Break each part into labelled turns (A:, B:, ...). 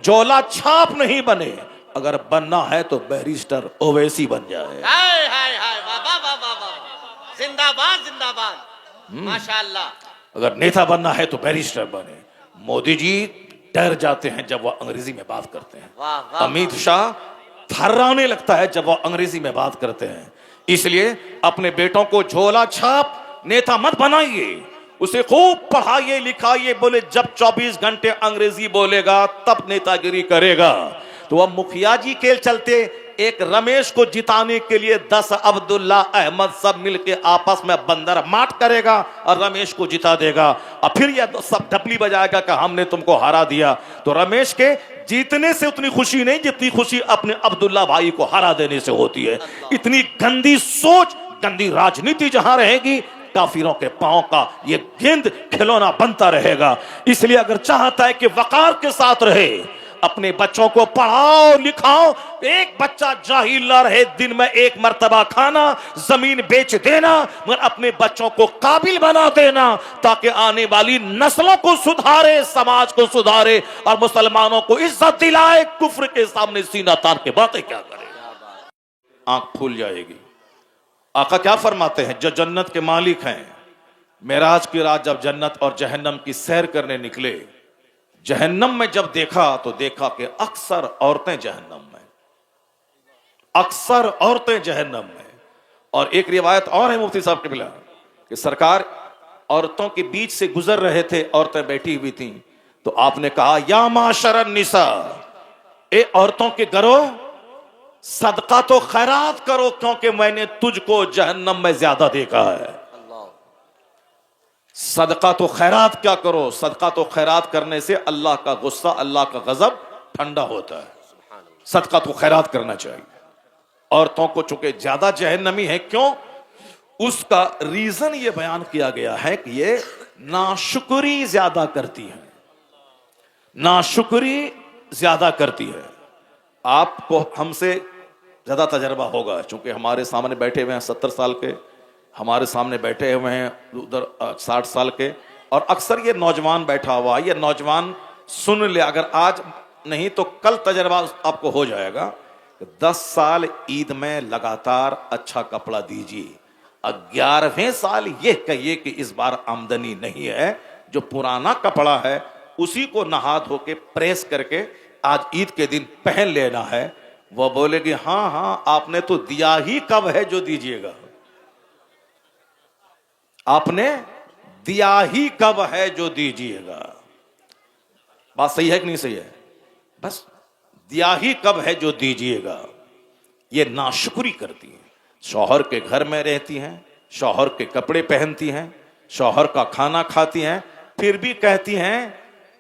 A: झोला छाप नहीं बने, अगर बनना है तो बैरिस्टर ओवैसी बन जाए।
B: हाय हाय हाय, वाह वाह वाह वाह वाह, जिंदाबाद जिंदाबाद, माशाअल्लाह।
A: अगर नेता बनना है तो बैरिस्टर बने। मोदी जी डर जाते हैं जब वह अंग्रेजी में बात करते हैं।
B: वाह वाह,
A: अमित शाह थर्राने लगता है जब वह अंग्रेजी में बात करते हैं। इसलिए अपने बेटों को झोला छाप नेता मत बनाइए, उसे खूब पढ़ाइए लिखाइए। बोले जब 24 घंटे अंग्रेजी बोलेगा तब नेतागिरी करेगा। तो अब मुखिया जी के चलते एक रमेश को जिताने के लिए 10 अब्दुल्ला अहमद सब मिलके आपस में बंदर माट करेगा और रमेश को जिता देगा। और फिर यह सब डपली बजाएगा कि हमने तुमको हरा दिया। तो रमेश के जीतने से उतनी खुशी नहीं जितनी खुशी अपने अब्दुल्ला भाई को हरा देने से होती है। इतनी गंदी सोच, गंदी राजनीति जहां रहेगी, काफिरों के पांव का ये गेंद खिलौना बनता रहेगा। इसलिए अगर चाहता है कि वकार के साथ रहे, अपने बच्चों को पढ़ाओ लिखाओ। एक बच्चा जाहिल ना रहे, दिन में एक मर्तबा खाना, जमीन बेच देना, मगर अपने बच्चों को काबिल बना देना ताकि आने वाली नस्लों को सुधारे, समाज को सुधारे और मुसलमानों को इज्जत दिलाए। कुफ्र के सामने सीना तान के बातें क्या करे, आंख फूल जाएगी। आका क्या फरमाते हैं, जो जन्नत के मालिक हैं, मेराज की रात जब जन्नत और जहन्नम की सैर करने निकले, जहन्नम में जब देखा तो देखा कि अक्सर औरतें जहन्नम में, अक्सर औरतें जहन्नम में। और एक रिवायत और है मुफ्ती साहब के बिला कि सरकार औरतों के बीच से गुजर रहे थे, औरतें बैठी हुई थी, तो आपने कहा या माशरन निसा, ए औरतों के घरों सदका तो खैरात करो क्योंकि मैंने तुझको जहन्नम में ज्यादा देखा है। सदका तो खैरात क्या करो, सदका तो खैरात करने से अल्लाह का गुस्सा, अल्लाह का गजब ठंडा होता है। सदका तो खैरात करना चाहिए। औरतों को चूंकि ज्यादा जहन्नमी है, क्यों, उसका रीजन यह बयान किया गया है कि ये नाशुक्री ज्यादा करती है, नाशुक्री ज्यादा करती है। आपको हमसे ज्यादा तजर्बा होगा, चूंकि हमारे सामने बैठे हुए हैं 70 साल के, हमारे सामने बैठे हुए हैं उधर 60 साल के, और अक्सर ये नौजवान बैठा हुआ, ये नौजवान सुन ले, अगर आज नहीं तो कल तजर्बा आपको हो जाएगा। 10 साल ईद में लगातार अच्छा कपड़ा दीजिए, 11वें साल ये कहिए कि इस बार आमदनी नहीं है, जो पुराना कपड़ा है उसी को नहा धो के प्रेस करके आज ईद के दिन पहन लेना है। वह बोलेगी हाँ हाँ आपने तो दिया ही कब है जो दीजिएगा, आपने दिया ही कब है जो दीजिएगा। बात सही है कि नहीं सही है, बस दिया ही कब है जो दीजिएगा। ये नाशुक्री करती है, शौहर के घर में रहती हैं, शौहर के कपड़े पहनती हैं, शौहर का खाना खाती हैं, फिर भी कहती हैं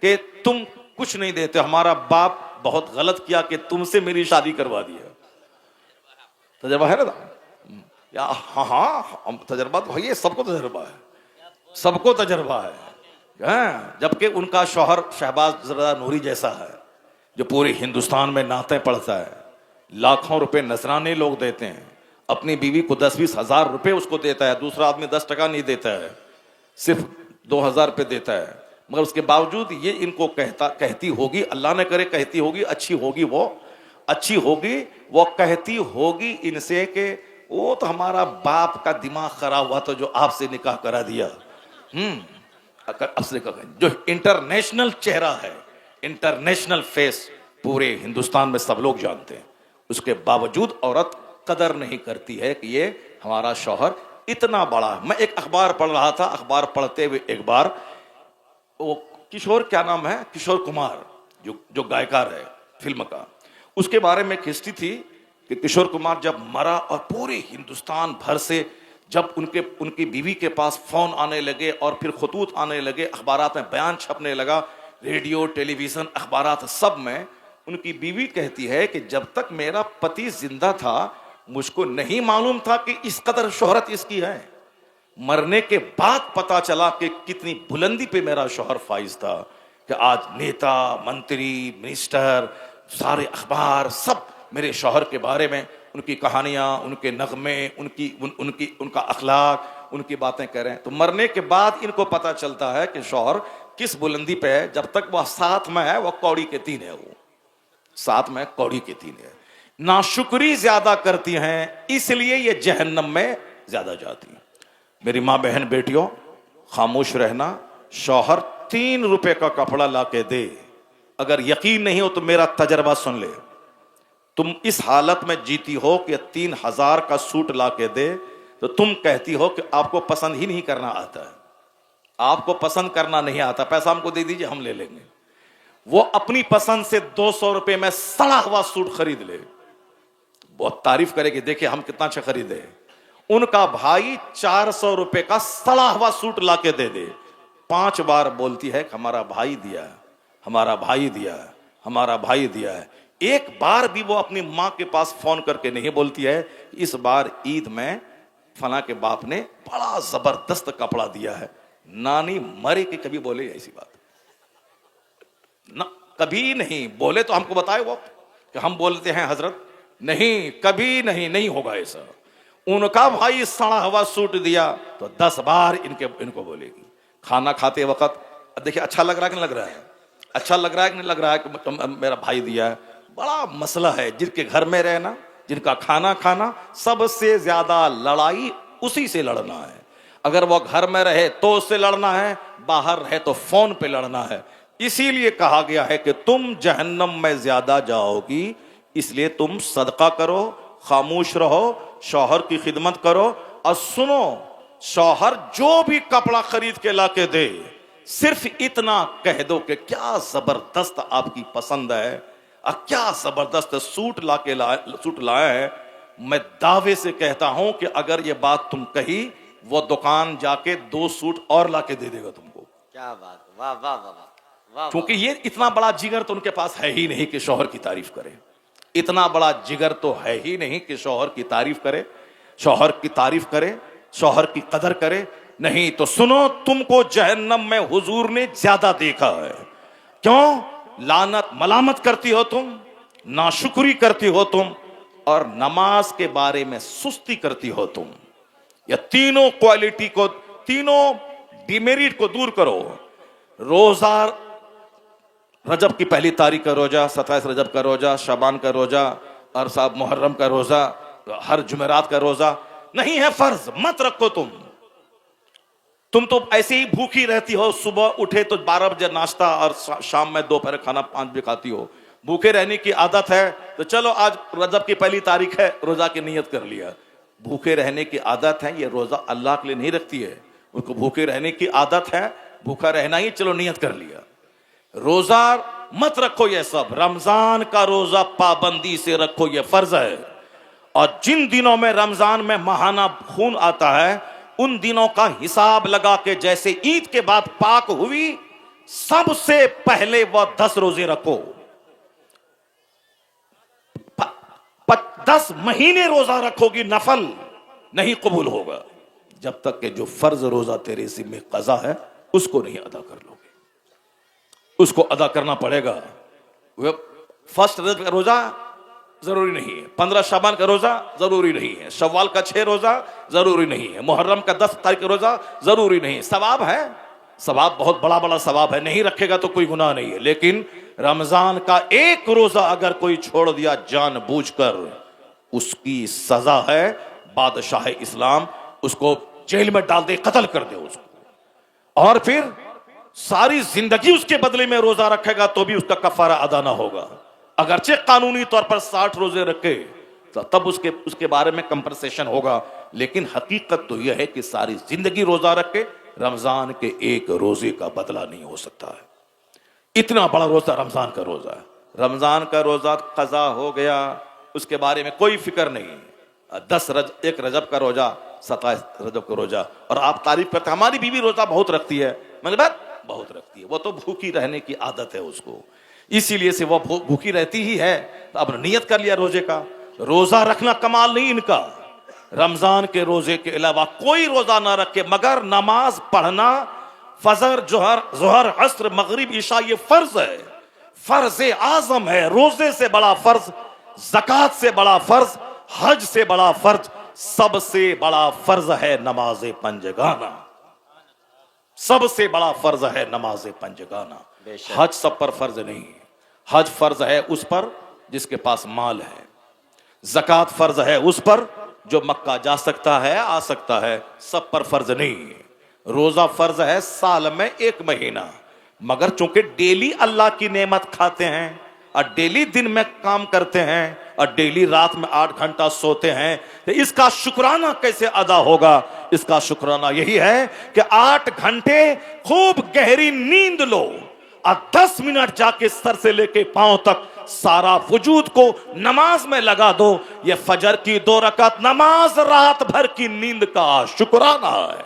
A: कि तुम कुछ नहीं देते, हमारा बाप बहुत गलत किया कि तुमसे मेरी शादी करवा दिया। तजर्बा है ना या हाँ हाँ तजर्बा तो है, सबको तजर्बा है, सबको तजर्बा है। जबकि उनका शौहर शहबाज जरदा नूरी जैसा है जो पूरे हिंदुस्तान में नाते पढ़ता है, लाखों रुपए नजराने लोग देते हैं, अपनी बीवी को 10-20 हजार रुपए उसको देता है, दूसरा आदमी 10 टका नहीं देता है, सिर्फ 2000 रुपये देता है। मगर उसके बावजूद ये इनको कहती होगी, अल्लाह ने करे कहती होगी, अच्छी होगी वो, अच्छी होगी वो, कहती होगी इनसे कि वो तो हमारा बाप का दिमाग खराब हुआ तो जो आपसे निकाह करा दिया। जो इंटरनेशनल चेहरा है, इंटरनेशनल फेस, पूरे हिंदुस्तान में सब लोग जानते हैं, उसके बावजूद औरत कदर नहीं करती है कि ये हमारा शौहर इतना बड़ा। मैं एक अखबार पढ़ रहा था, अखबार पढ़ते हुए एक बार वो किशोर, क्या नाम है, किशोर कुमार, जो गायकार है फिल्म का, उसके बारे में एक हिस्ट्री थी कि किशोर कुमार जब मरा और पूरे हिंदुस्तान भर से जब उनकी बीवी के पास फोन आने लगे और फिर खतूत आने लगे, अखबारात में बयान छपने लगा, रेडियो टेलीविजन अखबारात सब में, उनकी बीवी कहती है कि जब तक मेरा पति जिंदा था मुझको नहीं मालूम था कि इस कदर शोहरत इसकी है। मरने के बाद पता चला कि कितनी बुलंदी पे मेरा शौहर फाइज था कि आज नेता, मंत्री, मिनिस्टर, सारे अखबार सब मेरे शौहर के बारे में, उनकी कहानियां, उनके नगमे, उनका अखलाक, उनकी बातें कह रहे हैं। तो मरने के बाद इनको पता चलता है कि शौहर किस बुलंदी पे है, जब तक वह साथ में है वह कौड़ी के तीन है, वो साथ में कौड़ी के तीन है। नाशुक्री ज्यादा करती हैं, इसलिए ये जहन्नम में ज्यादा जाती हैं। मेरी माँ बहन बेटियों, खामोश रहना। शौहर 3 रुपए का कपड़ा ला के दे, अगर यकीन नहीं हो तो मेरा तजर्बा सुन ले। तुम इस हालत में जीती हो कि 3000 का सूट ला के दे, तो तुम कहती हो कि आपको पसंद ही नहीं करना आता है, आपको पसंद करना नहीं आता, पैसा हमको दे दीजिए हम ले लेंगे। वो अपनी पसंद से 200 रुपए में सड़ा हुआ सूट खरीद ले, बहुत तारीफ करेगी, देखिए हम कितना अच्छा खरीदे। उनका भाई 400 रुपए का सड़ा हुआ सूट ला के दे दे, 5 बार बोलती है कि हमारा भाई दिया है, हमारा भाई दिया है, हमारा भाई दिया है। एक बार भी वो अपनी माँ के पास फोन करके नहीं बोलती है, इस बार ईद में फला के बाप ने बड़ा जबरदस्त कपड़ा दिया है। नानी मरे के कभी बोले ऐसी बात ना, कभी नहीं बोले। तो हमको बताए वो कि हम बोलते हैं हजरत, नहीं कभी नहीं, नहीं होगा ऐसा। उनका भाई सड़ा हुआ सूट दिया तो 10 बार इनको बोलेगी। खाना खाते वक्त देखिए अच्छा लग रहा है कि नहीं लग रहा है, अच्छा लग रहा है कि नहीं लग रहा है कि मेरा भाई दिया है। बड़ा मसला है, जिनके घर में रहना, जिनका खाना खाना, सबसे ज्यादा लड़ाई उसी से लड़ना है। अगर वो घर में रहे तो उससे लड़ना है, बाहर रहे तो फोन पे लड़ना है। इसीलिए कहा गया है कि तुम जहन्नम में ज्यादा जाओगी, इसलिए तुम सदका करो, खामोश रहो, शौहर की खिदमत करो। और सुनो, शौहर जो भी कपड़ा खरीद के ला के दे, सिर्फ इतना कह दो कि क्या जबरदस्त आपकी पसंद है, और क्या जबरदस्त सूट सूट लाया है। मैं दावे से कहता हूं कि अगर ये बात तुम कही, वो दुकान जाके 2 सूट और ला के दे देगा तुमको।
B: क्या बात, वाह वाह वाह वाह।
A: क्योंकि ये इतना बड़ा जिगर तो उनके पास है ही नहीं कि शौहर की तारीफ करे, इतना बड़ा जिगर तो है ही नहीं कि शौहर की तारीफ करे, शौहर की तारीफ करे, शौहर की कदर करे। नहीं तो सुनो, तुमको जहन्नम में हुजूर ने ज्यादा देखा है। क्यों? लानत मलामत करती हो तुम, नाशुक्री करती हो तुम, और नमाज के बारे में सुस्ती करती हो तुम। या तीनों क्वालिटी को, तीनों डिमेरिट को दूर करो। रोजा, रजब की पहली तारीख का रोजा, 27 रजब का रोजा, शबान का रोजा, और साहब मुहर्रम का रोजा, हर जुमेरात का रोजा नहीं है फर्ज, मत रखो तुम तो ऐसे ही भूखी रहती हो। सुबह उठे तो 12 बजे नाश्ता, और शाम में दोपहर खाना 5 बजे खाती हो। भूखे रहने की आदत है तो चलो आज रजब की पहली तारीख है, रोजा की नियत कर लिया। भूखे रहने की आदत है, ये रोजा अल्लाह के लिए नहीं रखती है, उसको भूखे रहने की आदत है, भूखा रहना ही, चलो नियत कर लिया। रोजा मत रखो ये सब, रमजान का रोजा पाबंदी से रखो, ये फर्ज है। और जिन दिनों में रमजान में माहाना खून आता है, उन दिनों का हिसाब लगा के, जैसे ईद के बाद पाक हुई, सबसे पहले वह 10 रोजे रखो। 10 महीने रोजा रखोगी, नफल नहीं कबूल होगा जब तक कि जो फर्ज रोजा तेरे जिम्मे कज़ा है उसको नहीं अदा कर लोगे। उसको अदा करना पड़ेगा। फर्स्ट रजब का रोजा जरूरी नहीं है, 15 शाबान का रोजा जरूरी नहीं है, शव्वाल का 6 रोजा जरूरी नहीं है, मुहर्रम का 10 तारीख का रोजा जरूरी नहीं है। सवाब है, सवाब बहुत बड़ा बड़ा सवाब है, नहीं रखेगा तो कोई गुनाह नहीं है। लेकिन रमजान का एक रोजा अगर कोई छोड़ दिया जानबूझकर, उसकी सजा है बादशाह इस्लाम उसको जेल में डाल दे, कत्ल कर दे उसको, और फिर सारी जिंदगी उसके बदले में रोजा रखेगा तो भी उसका कफारा अदा ना होगा। अगरचे कानूनी तौर पर 60 रोजे रखे तो तब उसके बारे में कंपनसेशन होगा, लेकिन हकीकत तो यह है कि सारी जिंदगी रोजा रखे, रमजान के एक रोजे का बदला नहीं हो सकता है। इतना बड़ा रोजा रमजान का रोजा है। रमजान का रोजा कज़ा हो गया, उसके बारे में कोई फिक्र नहीं। 1 रजब का रोजा, 27 रजब का रोजा, और आप तारीफ करते हमारी बीवी रोजा बहुत रखती है, मैंने बात बहुत रखती है, वो तो भूखी रहने की आदत है उसको, इसीलिए से वो भूखी रहती ही है। तो अब नियत कर लिया रोजे का। रोजा रखना कमाल नहीं इनका, रमजान के रोजे के अलावा कोई रोजा ना रखे, मगर नमाज पढ़ना फजर, जोहर, असर, मगरिब, ईशा ये फर्ज है, फर्ज आजम है। रोजे से बड़ा फर्ज, ज़कात से बड़ा फर्ज, हज से बड़ा फर्ज, सबसे बड़ा फर्ज है नमाज पंजगाना। सबसे बड़ा फर्ज है नमाज पंजगाना।
B: बेशक।
A: हज सब पर फर्ज नहीं है। हज फर्ज है उस पर जिसके पास माल है। ज़कात फर्ज है उस पर जो मक्का जा सकता है, आ सकता है, सब पर फर्ज नहीं है। रोजा फर्ज है साल में 1 महीना, मगर चूंकि डेली अल्लाह की नेमत खाते हैं और डेली दिन में काम करते हैं और डेली रात में 8 घंटा सोते हैं, तो इसका शुक्राना कैसे अदा होगा? इसका शुक्राना यही है कि 8 घंटे खूब गहरी नींद लो और 10 मिनट जाके सर से लेके पांव तक सारा वजूद को नमाज में लगा दो। ये फजर की 2 रकात नमाज रात भर की नींद का शुक्राना है।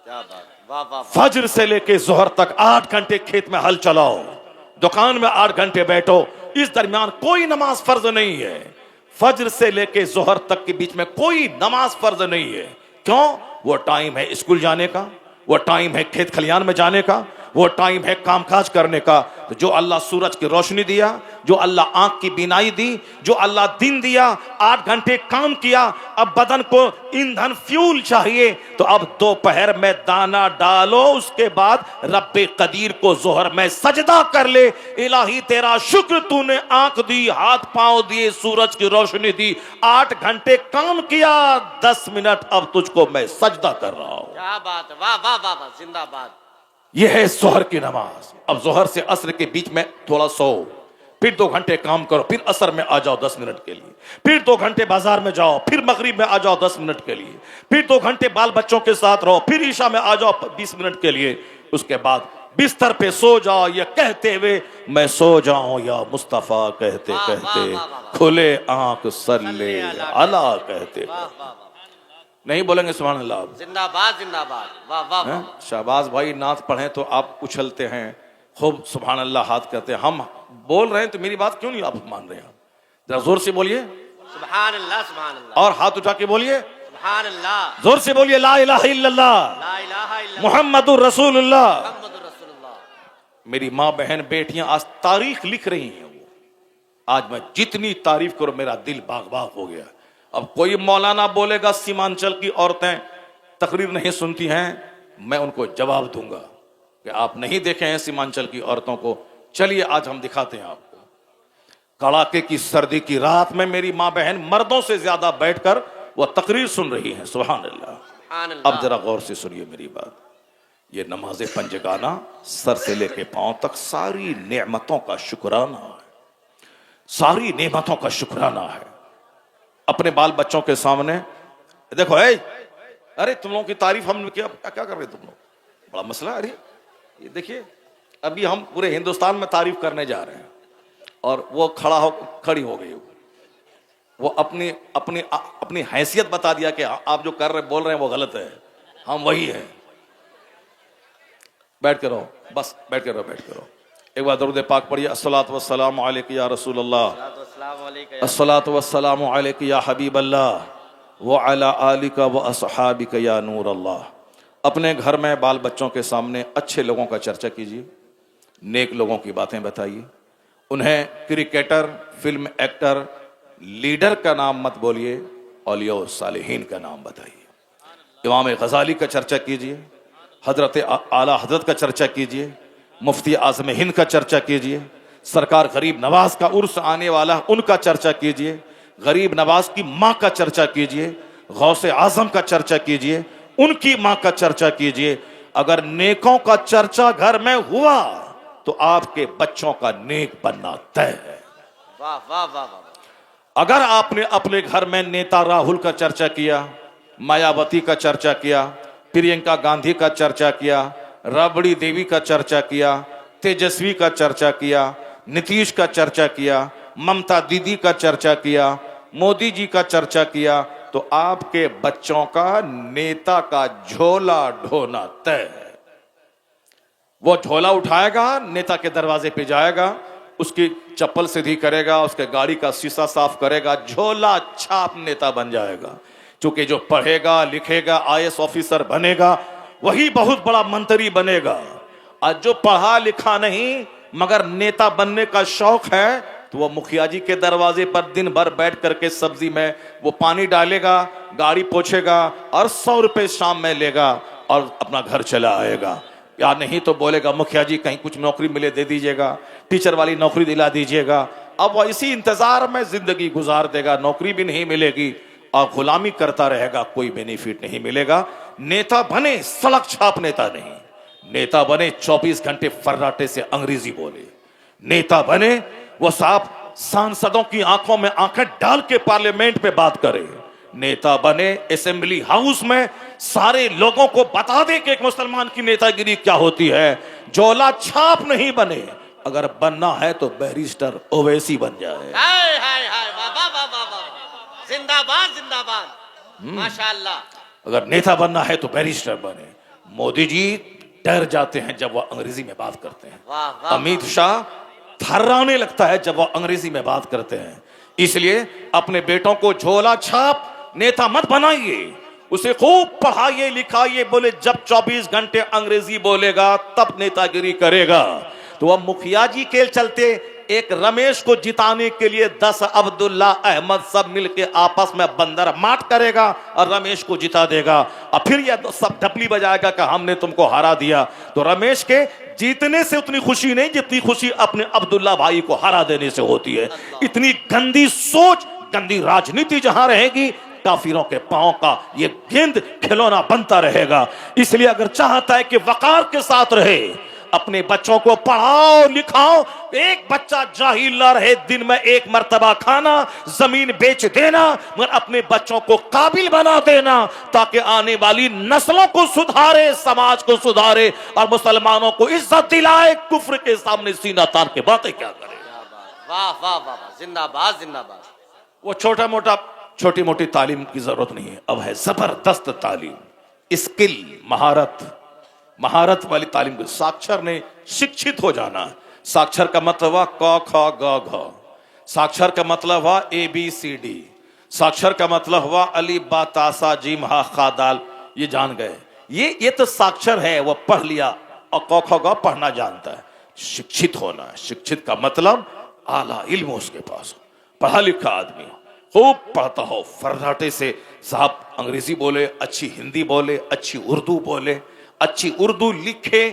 B: क्या बात, वाह वाह।
A: फजर से लेके जोहर तक 8 घंटे खेत में हल चलाओ, दुकान में 8 घंटे बैठो, इस दरमियान कोई नमाज फर्ज नहीं है। फजर से लेके जोहर तक के बीच में कोई नमाज फर्ज नहीं है। क्यों? वो टाइम है स्कूल जाने का, वो टाइम है खेत खलियान में जाने का, वो टाइम है कामकाज करने का। तो जो अल्लाह सूरज की रोशनी दिया, जो अल्लाह आंख की बीनाई दी, जो अल्लाह दिन दिया, 8 घंटे काम किया, अब बदन को ईंधन फ्यूल चाहिए, तो अब दोपहर में दाना डालो, उसके बाद रब्बे कदीर को जोहर में सजदा कर ले। इलाही तेरा शुक्र, तूने आंख दी, हाथ पांव दिए, सूरज की रोशनी दी, 8 घंटे काम किया, 10 मिनट अब तुझको मैं सजदा कर रहा हूं।
B: क्या बात है, वाह वाह वाह वाह, जिंदाबाद।
A: यह है जोहर की नमाज। अब जोहर से असर के बीच में थोड़ा सो, फिर 2 घंटे काम करो, फिर असर में आ जाओ 10 मिनट के लिए, फिर 2 घंटे बाजार में जाओ, फिर मगरिब में आ जाओ 10 मिनट के लिए, फिर 2 घंटे बाल बच्चों के साथ रहो, फिर ईशा में आ जाओ 20 मिनट के लिए। उसके बाद बिस्तर पे सो जाओ ये कहते हुए मैं सो जाऊं या मुस्तफा कहते
B: वाह,
A: कहते,
B: वाह, वाह, वाह।
A: खुले आंख सल्ले
B: अला
A: अला कहते।
B: वाह वाह वाह,
A: नहीं बोलेंगे सुभान अल्लाह?
B: जिंदाबाद जिंदाबाद, वाह वाह वाह।
A: शाहबाज भाई नात पढ़े तो आप उछलते हैं, खूब सुभान अल्लाह हाथ करते हैं। हम बोल रहे हैं तो मेरी बात क्यों नहीं आप मान रहे हैं? जरा जोर से बोलिए
B: सुभान अल्लाह सुभान अल्लाह,
A: और हाथ उठा के बोलिए,
B: सुभान अल्लाह,
A: जोर से बोलिए ला इलाहा इल्लल्लाह
B: ला इलाहा इल्लल्लाह
A: मुहम्मदुर रसूलुल्लाह।
B: मुहम्मदुर रसूलुल्लाह।
A: मेरी माँ बहन बेटियां आज तारीख लिख रही हैं। वो आज मैं जितनी तारीफ करूं मेरा दिल बाग बाग हो गया। अब कोई मौलाना बोलेगा सीमांचल की औरतें तकरीर नहीं सुनती हैं, मैं उनको जवाब दूंगा कि आप नहीं देखे हैं सीमांचल की औरतों को। चलिए आज हम दिखाते हैं आपको। कड़ाके की सर्दी की रात में मेरी माँ बहन मर्दों से ज्यादा बैठकर वो तकरीर सुन रही हैं। सुभान अल्लाह।
B: सुभान अल्लाह।
A: अब जरा गौर से सुनिए मेरी बात। ये नमाज पंजगाना सर से लेके पांव तक सारी नेमतों का शुक्राना है, सारी नेमतों का शुक्राना है। अपने बाल बच्चों के सामने देखो, अरे तुम लोगों की तारीफ हमने किया, क्या कर रहे तुम लोग? बड़ा मसला। अरे ये देखिए, अभी हम पूरे हिंदुस्तान में तारीफ करने जा रहे हैं और वो खड़ी हो गई। वो अपनी अपनी अपनी हैसियत बता दिया कि आप जो कर रहे बोल रहे हैं वो गलत है, हम वही है। बैठ के रहो, बस बैठ के रहो, बैठ के रहो। एक बार दरूद पाक पढ़िए, अस्सलातु वस्सलामु अलैका या रसूल अल्लाह, अस्सलातु वस्सलामु अलैका या हबीब अल्लाह व अला आलिका व अस्हाबिका या नूर अल्लाह। अपने घर में बाल बच्चों के सामने अच्छे लोगों का चर्चा कीजिए, नेक लोगों की बातें बताइए। उन्हें क्रिकेटर, फिल्म एक्टर, लीडर का नाम मत बोलिए, औलिया व सालिहीन का नाम बताइए। इमाम गजाली का चर्चा कीजिए, हजरत आला हजरत का चर्चा कीजिए, मुफ्ती आज़म हिंद का चर्चा कीजिए, सरकार गरीब नवाज का उर्स आने वाला उनका चर्चा कीजिए, गरीब नवाज की माँ का चर्चा कीजिए, गौसे आजम का चर्चा कीजिए, उनकी माँ का चर्चा कीजिए। अगर नेकों का चर्चा घर में हुआ तो आपके बच्चों का नेक बनना तय है।
B: वाह वाह वाह वाह।
A: अगर आपने अपने घर में नेता राहुल का चर्चा किया, मायावती का चर्चा किया, प्रियंका गांधी का चर्चा किया, राबड़ी देवी का चर्चा किया, तेजस्वी का चर्चा किया, नीतीश का चर्चा किया, ममता दीदी का चर्चा किया, मोदी जी का चर्चा किया, तो आपके बच्चों का नेता का झोला ढोना तय है। वो झोला उठाएगा, नेता के दरवाजे पे जाएगा, उसकी चप्पल सीधी करेगा, उसके गाड़ी का शीशा साफ करेगा, झोला छाप नेता बन जाएगा। क्योंकि जो पढ़ेगा लिखेगा IAS ऑफिसर बनेगा वही बहुत बड़ा मंत्री बनेगा। और जो पढ़ा लिखा नहीं मगर नेता बनने का शौक है तो वो मुखिया जी के दरवाजे पर दिन भर बैठ करके सब्जी में वो पानी डालेगा, गाड़ी पोछेगा और 100 रुपए शाम में लेगा। और अपना घर चला आएगा। या नहीं तो बोलेगा मुखिया जी कहीं कुछ नौकरी मिले दे दीजिएगा, टीचर वाली नौकरी दिला दीजिएगा। अब वह इसी इंतजार में जिंदगी गुजार देगा, नौकरी भी नहीं मिलेगी और गुलामी करता रहेगा, कोई बेनिफिट नहीं मिलेगा। नेता बने सड़क छाप नेता नहीं, नेता बने 24 घंटे फर्राटे से अंग्रेजी बोले। नेता बने वो साहब सांसदों की आंखों में आंखें डाल के पार्लियामेंट में बात करे। नेता बने असेंबली हाउस में सारे लोगों को बता दे कि एक मुसलमान की नेतागिरी क्या होती है। जोला छाप नहीं बने, अगर बनना है तो बैरिस्टर ओवैसी बन जाए।
B: हाय हाय हाय, वाह वाह वाह वाह वाह, जिंदाबाद जिंदाबाद, माशाअल्लाह।
A: अगर नेता बनना है तो बैरिस्टर बने। मोदी जी डर जाते हैं जब वह अंग्रेजी में बात करते हैं।
B: वाह वाह,
A: अमित शाह थर्राने लगता है जब वह अंग्रेजी में बात करते हैं। इसलिए अपने बेटों को झोला छाप नेता मत बनाइए, उसे खूब पढ़ाइए लिखाइए। बोले जब 24 घंटे अंग्रेजी बोलेगा तब नेतागिरी करेगा। तो अब मुखिया जी के चलते एक रमेश को जिताने के लिए 10 अब्दुल्ला अहमद सब मिलके आपस में बंदर माट करेगा और रमेश को जिता देगा। और फिर यह सब डपली बजाएगा कि हमने तुमको हरा दिया। तो रमेश के जीतने से उतनी खुशी नहीं जितनी खुशी अपने अब्दुल्ला भाई को हरा देने से होती है। इतनी गंदी सोच, गंदी राजनीति जहां रहेगी, काफिरों के पांव का ये गेंद खिलौना बनता रहेगा। इसलिए अगर चाहता है कि वकार के साथ रहे, अपने बच्चों को पढ़ाओ लिखाओ। एक बच्चा जाहिल ना रहे, दिन में एक मर्तबा खाना, जमीन बेच देना, मगर अपने बच्चों को काबिल बना देना ताकि आने वाली नस्लों को सुधारे, समाज को सुधारे और मुसलमानों को इज्जत दिलाए। कुफ्र के सामने सीना तान के बातें क्या करे।
B: वाह वाह वाह, जिंदाबाद जिंदाबाद।
A: वो छोटी मोटी तालीम की जरूरत नहीं है, अब है जबरदस्त तालीम, स्किल, महारत वाली तालीम। साक्षर ने शिक्षित हो जाना। साक्षर का मतलब हुआ क ख ग घ, साक्षर का मतलब हुआ ABCD, साक्षर का मतलब हुआ अली बा ता सा जीम हा खा दाल, ये जान गए। ये तो साक्षर है, वह पढ़ लिया और क ख ग पढ़ना जानता है। शिक्षित होना है, शिक्षित का मतलब आला इल्म उसके पास, पढ़ा लिखा आदमी, खूब पढ़ता हो, फर्राटे से साहब अंग्रेजी बोले, अच्छी हिंदी बोले, अच्छी उर्दू बोले, अच्छी उर्दू लिखे।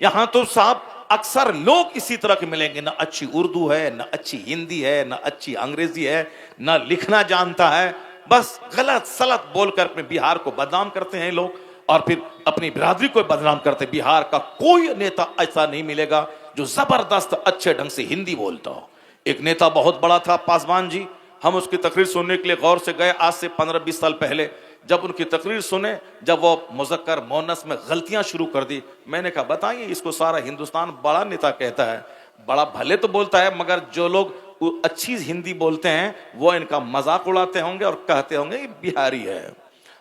A: यहां तो साहब अक्सर लोग इसी तरह के मिलेंगे, ना अच्छी उर्दू है, ना अच्छी हिंदी है, ना अच्छी अंग्रेजी है, ना लिखना जानता है, बस गलत सलत बोलकर अपने बिहार को बदनाम करते हैं लोग और फिर अपनी बिरादरी को बदनाम करते हैं। बिहार का कोई नेता ऐसा नहीं मिलेगा जो जबरदस्त अच्छे ढंग से हिंदी बोलता हो। एक नेता बहुत बड़ा था पासवान जी, हम उसकी तकरीर सुनने के लिए गौर से गए आज से 15-20 साल पहले। जब उनकी तकरीर सुने, जब वो मुज़क्कर मोनस में गलतियां शुरू कर दी, मैंने कहा बताइए, इसको सारा हिंदुस्तान बड़ा नेता कहता है, बड़ा भले तो बोलता है, मगर जो लोग अच्छी हिंदी बोलते हैं वो इनका मजाक उड़ाते होंगे और कहते होंगे ये बिहारी है।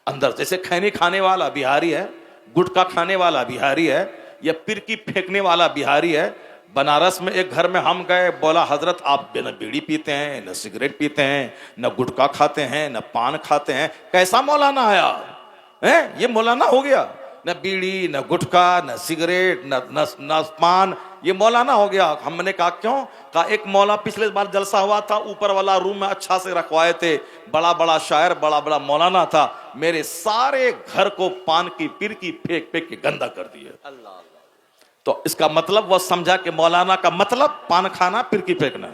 A: अंदर जैसे खैनी खाने वाला बिहारी है, गुटखा खाने वाला बिहारी है, या पिरकी फेंकने वाला बिहारी है। बनारस में एक घर में हम गए, बोला हजरत आप न बीड़ी पीते हैं, न सिगरेट पीते हैं, न गुटखा खाते हैं, न पान खाते हैं, कैसा मौलाना है आप? हैं ये मौलाना हो गया? न बीड़ी, न गुटखा, न सिगरेट, न पान, ये मौलाना हो गया। हमने कहा क्यों? कहा एक मौला पिछले बार जलसा हुआ था, ऊपर वाला रूम में अच्छा से रखवाए थे, बड़ा बड़ा शायर, बड़ा बड़ा मौलाना था, मेरे सारे घर को पान की पिरकी फेंक फेंक के गंदा कर दिए।
B: अल्लाह।
A: तो इसका मतलब वह समझा कि मौलाना का मतलब पान खाना, पिरकी फेंकना,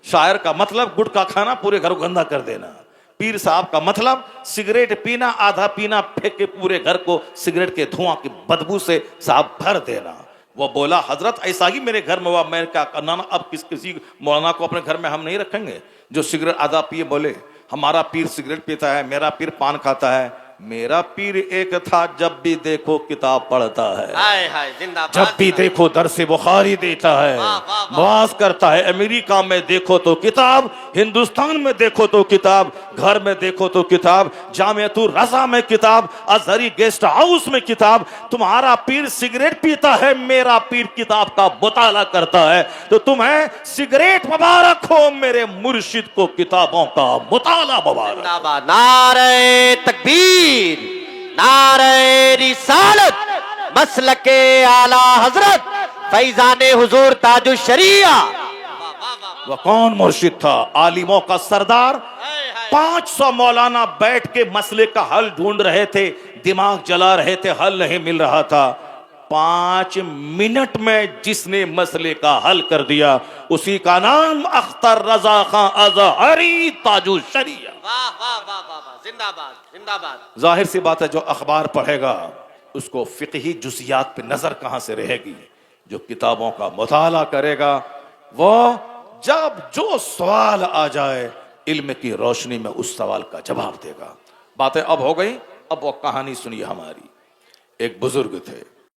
A: शायर का मतलब गुटखा खाना, पूरे घर को गंदा कर देना, पीर साहब का मतलब सिगरेट पीना, आधा पीना, फेंक के पूरे घर को सिगरेट के धुआं की बदबू से साहब भर देना। वो बोला हजरत ऐसा ही मेरे घर में हुआ। मैंने क्या करना ना, अब किसी मौलाना को अपने घर में हम नहीं रखेंगे जो सिगरेट आधा पिए। बोले हमारा पीर सिगरेट पीता है, मेरा पीर पान खाता है। मेरा पीर एक था, जब भी देखो किताब पढ़ता है,
B: हाय हाय, जिंदाबाद।
A: जब भी देखो दरसे बुखारी देता है, वाज करता है। अमेरिका में देखो तो किताब, हिंदुस्तान में देखो तो किताब, घर में देखो तो किताब, जामियतुर रज़ा में किताब, अज़हरी गेस्ट हाउस में किताब। तुम्हारा पीर सिगरेट पीता है, मेरा पीर किताब का मुताला करता है। तो तुम्हें सिगरेट मुबारक हो, मेरे मुर्शिद को किताबों का मुताला मुबारक।
B: जिंदाबाद। नारे तकबीर, नारे रिसालत, मसलके आला हजरत फैजाने हुजूर ताजुश शरिया।
A: वह कौन मुर्शिद था? आलिमों का सरदार। 500 मौलाना बैठ के मसले का हल ढूंढ रहे थे, दिमाग जला रहे थे, हल नहीं मिल रहा था। 5 मिनट में जिसने मसले का हल कर दिया, उसी का नाम अख्तर रजा खां अजहरी ताजु शरिया।
B: वाह वाह वाह वाह वाह, जिंदाबाद जिंदाबाद।
A: जाहिर सी बात है, जो अखबार पढ़ेगा उसको फिqही जुज़ियात पे नजर कहां से रहेगी। जो किताबों का मुताला करेगा वो जब जो सवाल आ जाए इल्म की रोशनी में उस सवाल का जवाब देगा। बातें अब हो गई, अब वो कहानी सुनिए हमारी। एक बुजुर्ग थे,